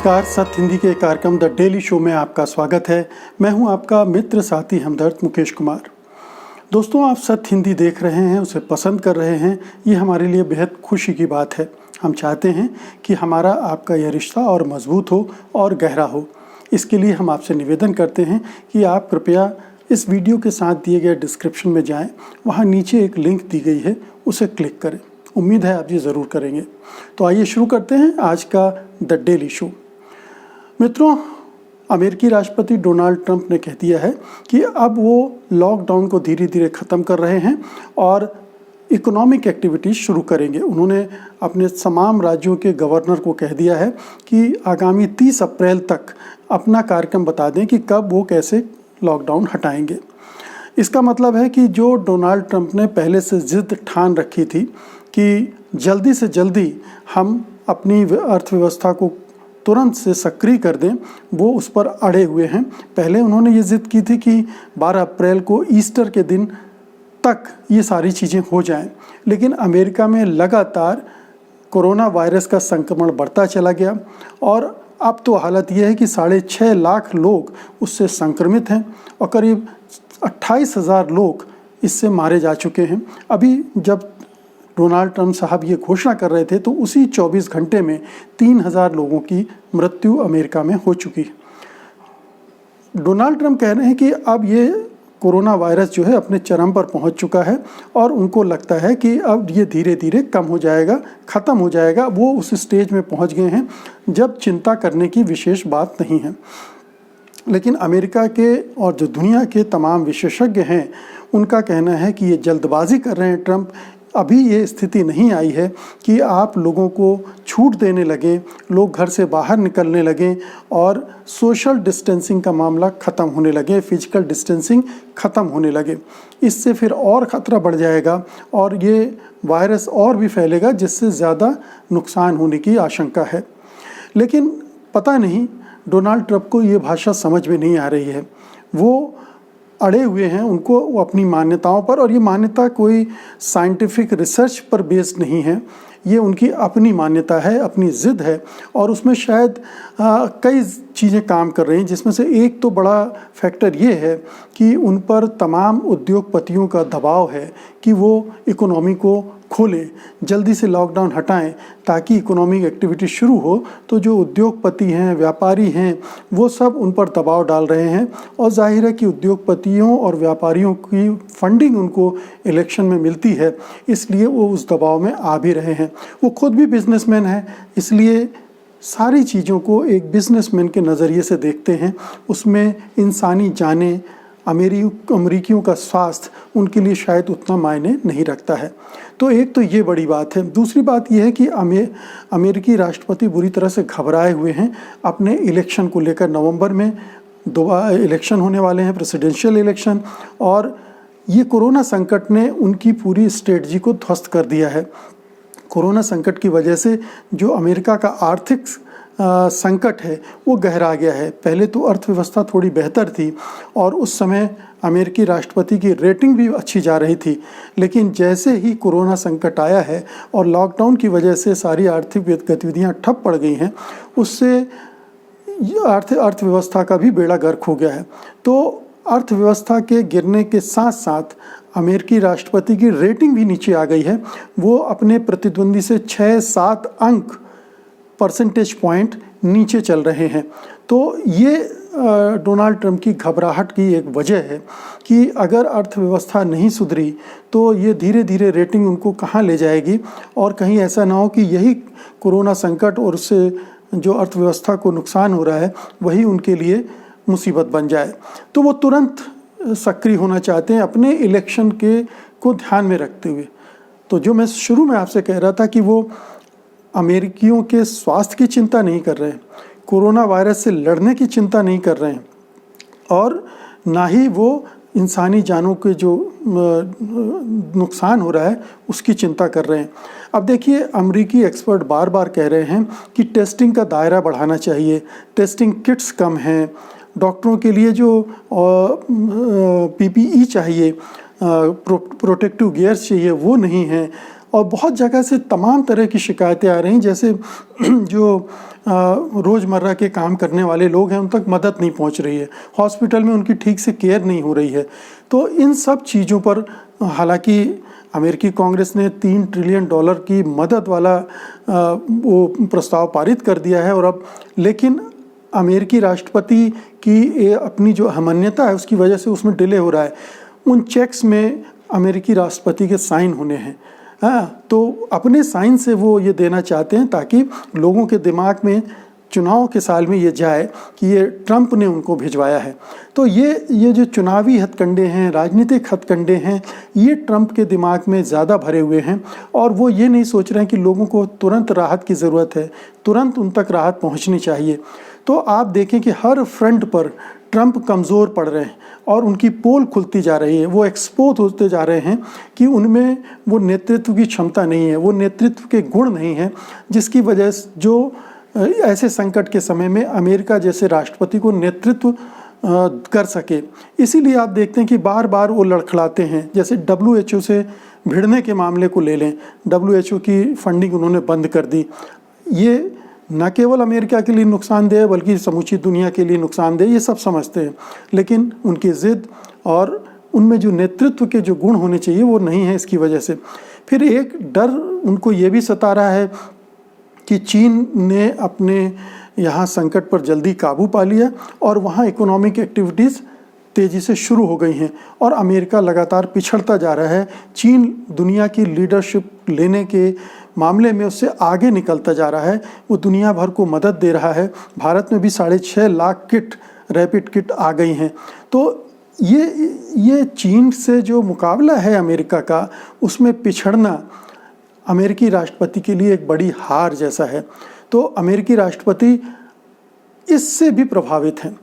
नमस्कार, सत्य हिंदी के कार्यक्रम द डेली शो में आपका स्वागत है। मैं हूं आपका मित्र साथी हमदर्द मुकेश कुमार। दोस्तों, आप सत्य हिंदी देख रहे हैं, उसे पसंद कर रहे हैं, ये हमारे लिए बेहद खुशी की बात है। हम चाहते हैं कि हमारा आपका यह रिश्ता और मजबूत हो और गहरा हो। इसके लिए हम आपसे निवेदन करते हैं कि आप कृपया इस वीडियो के साथ दिए गए डिस्क्रिप्शन में जाएं, वहाँ नीचे एक लिंक दी गई है, उसे क्लिक करें। उम्मीद है आप ये ज़रूर करेंगे। तो आइए शुरू करते हैं आज का द डेली शो। मित्रों, अमेरिकी राष्ट्रपति डोनाल्ड ट्रंप ने कह दिया है कि अब वो लॉकडाउन को धीरे धीरे ख़त्म कर रहे हैं और इकोनॉमिक एक्टिविटीज़ शुरू करेंगे। उन्होंने अपने तमाम राज्यों के गवर्नर को कह दिया है कि आगामी 30 अप्रैल तक अपना कार्यक्रम बता दें कि कब वो कैसे लॉकडाउन हटाएंगे। इसका मतलब है कि जो डोनाल्ड ट्रंप ने पहले से जिद ठान रखी थी कि जल्दी से जल्दी हम अपनी अर्थव्यवस्था को तुरंत से सक्रिय कर दें, वो उस पर अड़े हुए हैं। पहले उन्होंने ये जिद की थी कि 12 अप्रैल को ईस्टर के दिन तक ये सारी चीज़ें हो जाएं, लेकिन अमेरिका में लगातार कोरोना वायरस का संक्रमण बढ़ता चला गया और अब तो हालत ये है कि 6.5 लाख लोग उससे संक्रमित हैं और करीब 28,000 लोग इससे मारे जा चुके हैं। अभी जब डोनाल्ड ट्रंप साहब ये घोषणा कर रहे थे तो उसी 24 घंटे में 3,000 लोगों की मृत्यु अमेरिका में हो चुकी है। डोनाल्ड ट्रंप कह रहे हैं कि अब ये कोरोना वायरस जो है अपने चरम पर पहुंच चुका है और उनको लगता है कि अब ये धीरे धीरे कम हो जाएगा, ख़त्म हो जाएगा। वो उस स्टेज में पहुंच गए हैं जब चिंता करने की विशेष बात नहीं है। लेकिन अमेरिका के और जो दुनिया के तमाम विशेषज्ञ हैं, उनका कहना है कि ये जल्दबाजी कर रहे हैं ट्रंप। अभी ये स्थिति नहीं आई है कि आप लोगों को छूट देने लगें, लोग घर से बाहर निकलने लगें और सोशल डिस्टेंसिंग का मामला ख़त्म होने लगे, फिजिकल डिस्टेंसिंग ख़त्म होने लगे। इससे फिर और ख़तरा बढ़ जाएगा और ये वायरस और भी फैलेगा, जिससे ज़्यादा नुकसान होने की आशंका है। लेकिन पता नहीं डोनाल्ड ट्रंप को ये भाषा समझ में नहीं आ रही है। वो अड़े हुए हैं, उनको वो अपनी मान्यताओं पर, और ये मान्यता कोई साइंटिफिक रिसर्च पर बेस्ड नहीं है। ये उनकी अपनी मान्यता है, अपनी ज़िद है और उसमें शायद कई चीज़ें काम कर रही हैं, जिसमें से एक तो बड़ा फैक्टर ये है कि उन पर तमाम उद्योगपतियों का दबाव है कि वो इकोनॉमी को खोलें, जल्दी से लॉकडाउन हटाएं ताकि इकोनॉमिक एक्टिविटी शुरू हो। तो जो उद्योगपति हैं, व्यापारी हैं, वो सब उन पर दबाव डाल रहे हैं और जाहिर है कि उद्योगपतियों और व्यापारियों की फंडिंग उनको इलेक्शन में मिलती है, इसलिए वो उस दबाव में आ भी रहे हैं। वो खुद भी बिजनेसमैन है, इसलिए सारी चीज़ों को एक बिजनेसमैन के नज़रिए से देखते हैं। उसमें इंसानी जानें, अमेरिकियों का स्वास्थ्य उनके लिए शायद उतना मायने नहीं रखता है। तो एक तो ये बड़ी बात है। दूसरी बात ये है कि अमेरिकी राष्ट्रपति बुरी तरह से घबराए हुए हैं अपने इलेक्शन को लेकर। नवंबर में दोबारा इलेक्शन होने वाले हैं, प्रेसिडेंशियल इलेक्शन, और ये कोरोना संकट ने उनकी पूरी स्ट्रेटजी को ध्वस्त कर दिया है। कोरोना संकट की वजह से जो अमेरिका का आर्थिक संकट है वो गहरा गया है। पहले तो अर्थव्यवस्था थोड़ी बेहतर थी और उस समय अमेरिकी राष्ट्रपति की रेटिंग भी अच्छी जा रही थी, लेकिन जैसे ही कोरोना संकट आया है और लॉकडाउन की वजह से सारी आर्थिक गतिविधियां ठप पड़ गई हैं, उससे अर्थव्यवस्था का भी बेड़ा गर्क हो गया है। तो अर्थव्यवस्था के गिरने के साथ साथ अमेरिकी राष्ट्रपति की रेटिंग भी नीचे आ गई है। वो अपने प्रतिद्वंदी से 6-7 अंक परसेंटेज पॉइंट नीचे चल रहे हैं। तो ये डोनाल्ड ट्रंप की घबराहट की एक वजह है कि अगर अर्थव्यवस्था नहीं सुधरी तो ये धीरे धीरे रेटिंग उनको कहाँ ले जाएगी और कहीं ऐसा ना हो कि यही कोरोना संकट और उससे जो अर्थव्यवस्था को नुकसान हो रहा है वही उनके लिए मुसीबत बन जाए। तो वो तुरंत सक्रिय होना चाहते हैं अपने इलेक्शन को ध्यान में रखते हुए। तो जो मैं शुरू में आपसे कह रहा था कि वो अमेरिकियों के स्वास्थ्य की चिंता नहीं कर रहे हैं, कोरोना वायरस से लड़ने की चिंता नहीं कर रहे हैं और ना ही वो इंसानी जानों के जो नुकसान हो रहा है उसकी चिंता कर रहे हैं। अब देखिए, अमेरिकी एक्सपर्ट बार बार कह रहे हैं कि टेस्टिंग का दायरा बढ़ाना चाहिए, टेस्टिंग किट्स कम हैं, डॉक्टरों के लिए जो पीपीई चाहिए, प्रोटेक्टिव गियर्स चाहिए वो नहीं है, और बहुत जगह से तमाम तरह की शिकायतें आ रही, जैसे जो रोज़मर्रा के काम करने वाले लोग हैं उन तक मदद नहीं पहुंच रही है, हॉस्पिटल में उनकी ठीक से केयर नहीं हो रही है। तो इन सब चीज़ों पर हालांकि अमेरिकी कांग्रेस ने $3 ट्रिलियन की मदद वाला वो प्रस्ताव पारित कर दिया है, और अब लेकिन अमेरिकी राष्ट्रपति की अपनी जो अहमियता है उसकी वजह से उसमें डिले हो रहा है। उन चेक्स में अमेरिकी राष्ट्रपति के साइन होने हैं, तो अपने साइन से वो ये देना चाहते हैं ताकि लोगों के दिमाग में चुनाव के साल में ये जाए कि ये ट्रंप ने उनको भिजवाया है। तो ये जो चुनावी हथकंडे हैं, राजनीतिक हथकंडे हैं, ये ट्रंप के दिमाग में ज़्यादा भरे हुए हैं, और वो ये नहीं सोच रहे हैं कि लोगों को तुरंत राहत की ज़रूरत है, तुरंत उन तक राहत पहुंचनी चाहिए। तो आप देखें कि हर फ्रंट पर ट्रंप कमज़ोर पड़ रहे हैं और उनकी पोल खुलती जा रही है, वो एक्सपोज होते जा रहे हैं कि उनमें वो नेतृत्व की क्षमता नहीं है, वो नेतृत्व के गुण नहीं है, जिसकी वजह से जो ऐसे संकट के समय में अमेरिका जैसे राष्ट्रपति को नेतृत्व कर सके। इसीलिए आप देखते हैं कि बार बार वो लड़खड़ाते हैं। जैसे WHO से भिड़ने के मामले को ले लें, WHO की फंडिंग उन्होंने बंद कर दी। ये न केवल अमेरिका के लिए नुकसानदेह है बल्कि समूची दुनिया के लिए नुकसानदेह, ये सब समझते हैं, लेकिन उनकी ज़िद और उनमें जो नेतृत्व के जो गुण होने चाहिए वो नहीं है। इसकी वजह से फिर एक डर उनको ये भी सता रहा है कि चीन ने अपने यहाँ संकट पर जल्दी काबू पा लिया और वहाँ इकोनॉमिक एक्टिविटीज़ तेज़ी से शुरू हो गई हैं, और अमेरिका लगातार पिछड़ता जा रहा है। चीन दुनिया की लीडरशिप लेने के मामले में उससे आगे निकलता जा रहा है, वो दुनिया भर को मदद दे रहा है। भारत में भी 6.5 लाख किट, रैपिड किट आ गई हैं। तो ये चीन से जो मुकाबला है अमेरिका का, उसमें पिछड़ना अमेरिकी राष्ट्रपति के लिए एक बड़ी हार जैसा है। तो अमेरिकी राष्ट्रपति इससे भी प्रभावित हैं,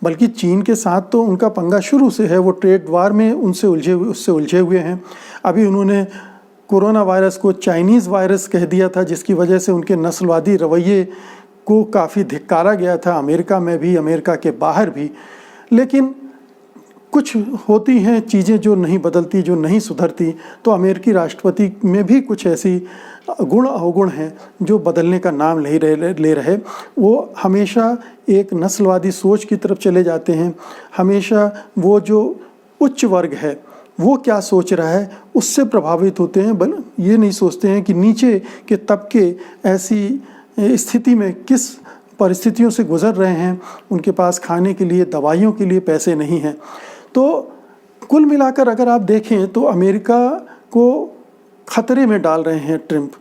बल्कि चीन के साथ तो उनका पंगा शुरू से है, वो ट्रेड वार में उससे उलझे हुए हैं। अभी उन्होंने कोरोना वायरस को चाइनीज़ वायरस कह दिया था, जिसकी वजह से उनके नस्लवादी रवैये को काफ़ी धिक्कारा गया था, अमेरिका में भी, अमेरिका के बाहर भी। लेकिन कुछ होती हैं चीज़ें जो नहीं बदलती, जो नहीं सुधरती। तो अमेरिकी राष्ट्रपति में भी कुछ ऐसी गुण अवगुण हैं जो बदलने का नाम नहीं ले रहे। वो हमेशा एक नस्लवादी सोच की तरफ चले जाते हैं। हमेशा वो जो उच्च वर्ग है वो क्या सोच रहा है उससे प्रभावित होते हैं, ये नहीं सोचते हैं कि नीचे के तबके ऐसी स्थिति में किस परिस्थितियों से गुजर रहे हैं, उनके पास खाने के लिए, दवाइयों के लिए पैसे नहीं हैं। तो कुल मिलाकर अगर आप देखें तो अमेरिका को खतरे में डाल रहे हैं ट्रंप।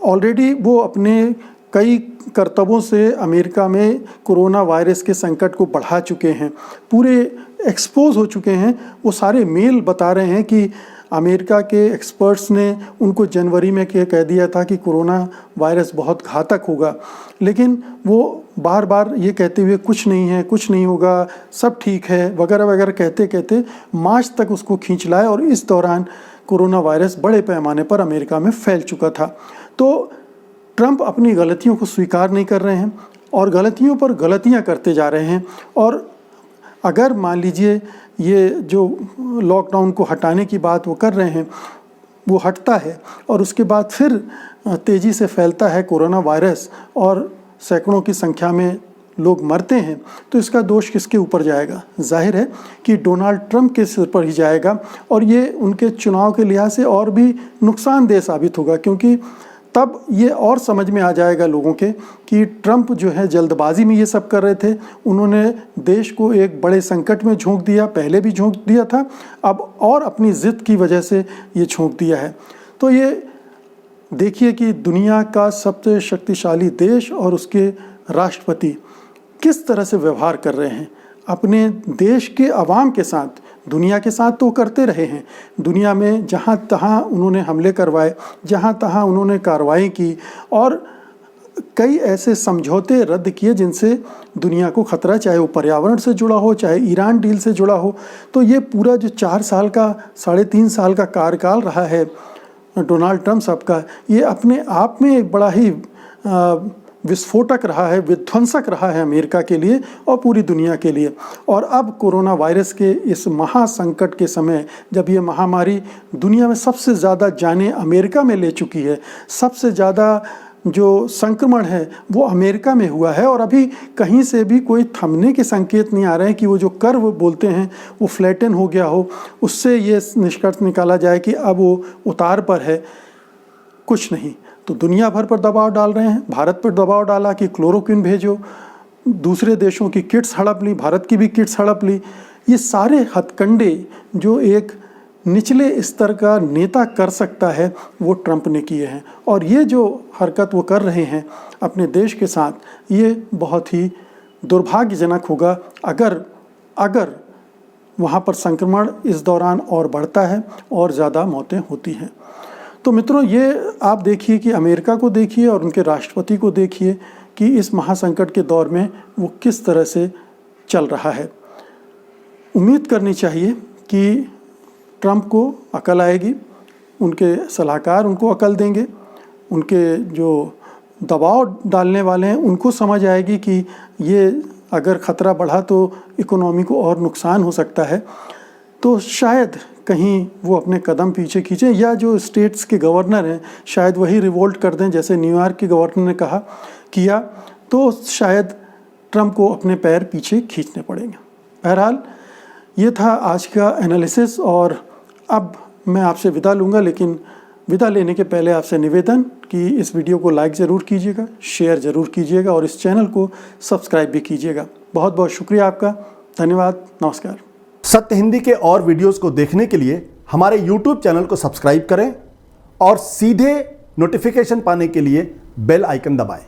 ऑलरेडी वो अपने कई करतबों से अमेरिका में कोरोना वायरस के संकट को बढ़ा चुके हैं, पूरे एक्सपोज हो चुके हैं। वो सारे मेल बता रहे हैं कि अमेरिका के एक्सपर्ट्स ने उनको जनवरी में कह दिया था कि कोरोना वायरस बहुत घातक होगा, लेकिन वो बार बार ये कहते हुए कुछ नहीं है, कुछ नहीं होगा, सब ठीक है वगैरह वगैरह कहते कहते मार्च तक उसको खींच लाए, और इस दौरान कोरोना वायरस बड़े पैमाने पर अमेरिका में फैल चुका था। तो ट्रंप अपनी गलतियों को स्वीकार नहीं कर रहे हैं और गलतियों पर गलतियां करते जा रहे हैं। और अगर मान लीजिए ये जो लॉकडाउन को हटाने की बात वो कर रहे हैं, वो हटता है और उसके बाद फिर तेज़ी से फैलता है कोरोना वायरस और सैकड़ों की संख्या में लोग मरते हैं, तो इसका दोष किसके ऊपर जाएगा? जाहिर है कि डोनाल्ड ट्रंप के सिर पर ही जाएगा, और ये उनके चुनाव के लिहाज से और भी नुकसानदेह साबित होगा, क्योंकि तब ये और समझ में आ जाएगा लोगों के कि ट्रंप जो है जल्दबाजी में ये सब कर रहे थे। उन्होंने देश को एक बड़े संकट में झोंक दिया, पहले भी झोंक दिया था, अब और अपनी ज़िद की वजह से ये झोंक दिया है। तो ये देखिए कि दुनिया का सबसे शक्तिशाली देश और उसके राष्ट्रपति किस तरह से व्यवहार कर रहे हैं अपने देश के अवाम के साथ। दुनिया के साथ तो करते रहे हैं, दुनिया में जहाँ तहाँ उन्होंने हमले करवाए, जहाँ तहाँ उन्होंने कार्रवाई की और कई ऐसे समझौते रद्द किए जिनसे दुनिया को खतरा, चाहे वो पर्यावरण से जुड़ा हो, चाहे ईरान डील से जुड़ा हो। तो ये पूरा जो 4 साल का 3.5 साल का कार्यकाल रहा है डोनाल्ड ट्रंप साहब का, ये अपने आप में एक बड़ा ही विस्फोटक रहा है, विध्वंसक रहा है अमेरिका के लिए और पूरी दुनिया के लिए। और अब कोरोना वायरस के इस महासंकट के समय, जब ये महामारी दुनिया में सबसे ज़्यादा जानें अमेरिका में ले चुकी है, सबसे ज़्यादा जो संक्रमण है वो अमेरिका में हुआ है, और अभी कहीं से भी कोई थमने के संकेत नहीं आ रहे हैं कि वो जो कर्व बोलते हैं वो फ्लैटन हो गया हो, उससे ये निष्कर्ष निकाला जाए कि अब वो उतार पर है। कुछ नहीं, तो दुनिया भर पर दबाव डाल रहे हैं। भारत पर दबाव डाला कि क्लोरोक्विन भेजो, दूसरे देशों की किट्स हड़प ली, भारत की भी किट्स हड़प ली। ये सारे हथकंडे जो एक निचले स्तर का नेता कर सकता है वो ट्रंप ने किए हैं, और ये जो हरकत वो कर रहे हैं अपने देश के साथ, ये बहुत ही दुर्भाग्यजनक होगा अगर वहाँ पर संक्रमण इस दौरान और बढ़ता है और ज़्यादा मौतें होती हैं। तो मित्रों, ये आप देखिए कि अमेरिका को देखिए और उनके राष्ट्रपति को देखिए कि इस महासंकट के दौर में वो किस तरह से चल रहा है। उम्मीद करनी चाहिए कि ट्रंप को अकल आएगी, उनके सलाहकार उनको अकल देंगे, उनके जो दबाव डालने वाले हैं उनको समझ आएगी कि ये अगर ख़तरा बढ़ा तो इकोनॉमी को और नुकसान हो सकता है, तो शायद कहीं वो अपने कदम पीछे खींचें, या जो स्टेट्स के गवर्नर हैं शायद वही रिवोल्ट कर दें, जैसे न्यूयॉर्क के गवर्नर ने किया, तो शायद ट्रंप को अपने पैर पीछे खींचने पड़ेंगे। बहरहाल, ये था आज का एनालिसिस, और अब मैं आपसे विदा लूँगा, लेकिन विदा लेने के पहले आपसे निवेदन कि इस वीडियो को लाइक ज़रूर कीजिएगा, शेयर ज़रूर कीजिएगा और इस चैनल को सब्सक्राइब भी कीजिएगा। बहुत बहुत शुक्रिया आपका, धन्यवाद, नमस्कार। सत्य हिंदी के और वीडियोस को देखने के लिए हमारे YouTube चैनल को सब्सक्राइब करें और सीधे नोटिफिकेशन पाने के लिए बेल आइकन दबाएं।